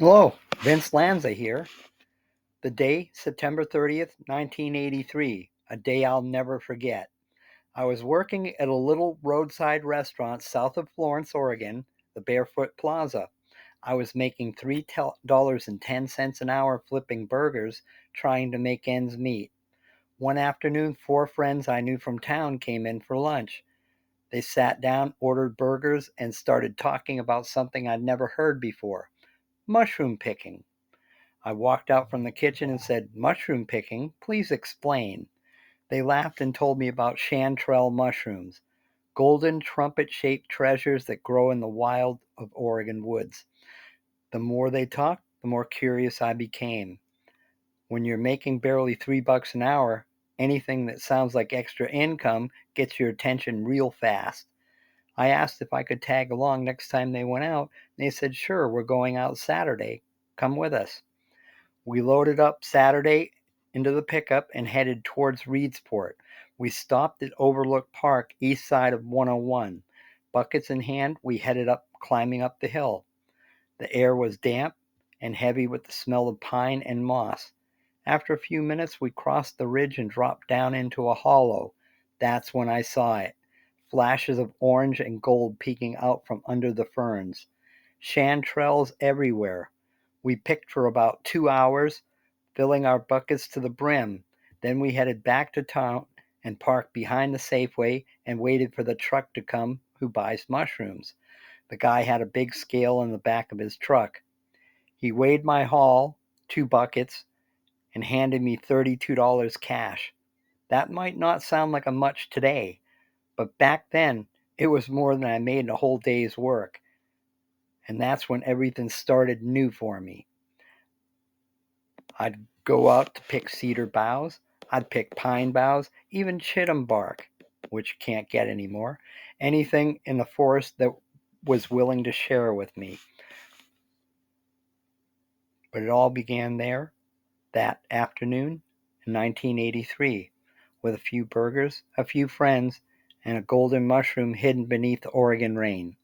Hello, Vince Lanza here. The day, September 30th, 1983, a day I'll never forget. I was working at a little roadside restaurant south of Florence, Oregon, the Bearfoot Plaza. I was making $3.10 an hour flipping burgers, trying to make ends meet. One afternoon, four friends I knew from town came in for lunch. They sat down, ordered burgers, and started talking about something I'd never heard before: mushroom picking. I walked out from the kitchen and said, "Mushroom picking? Please explain." They laughed and told me about chanterelle mushrooms, golden trumpet-shaped treasures that grow in the wild of Oregon woods. The more they talked, the more curious I became. When you're making barely $3 an hour, anything that sounds like extra income gets your attention real fast. I asked if I could tag along next time they went out, and they said, "Sure, we're going out Saturday. Come with us." We loaded up Saturday into the pickup and headed towards Reedsport. We stopped at Overlook Park, east side of 101. Buckets in hand, we headed up, climbing up the hill. The air was damp and heavy with the smell of pine and moss. After a few minutes, we crossed the ridge and dropped down into a hollow. That's when I saw it: flashes of orange and gold peeking out from under the ferns. Chanterelles everywhere. We picked for about 2 hours, filling our buckets to the brim. Then we headed back to town and parked behind the Safeway and waited for the truck to come who buys mushrooms. The guy had a big scale in the back of his truck. He weighed my haul, 2 buckets, and handed me $32 cash. That might not sound like a much today, but back then it was more than I made in a whole day's work. And that's when everything started new for me. I'd go out to pick cedar boughs, I'd pick pine boughs, even chitim bark, which you can't get anymore. Anything in the forest that was willing to share with me. But it all began there, that afternoon in 1983, with a few burgers, a few friends, and a golden mushroom hidden beneath the Oregon rain.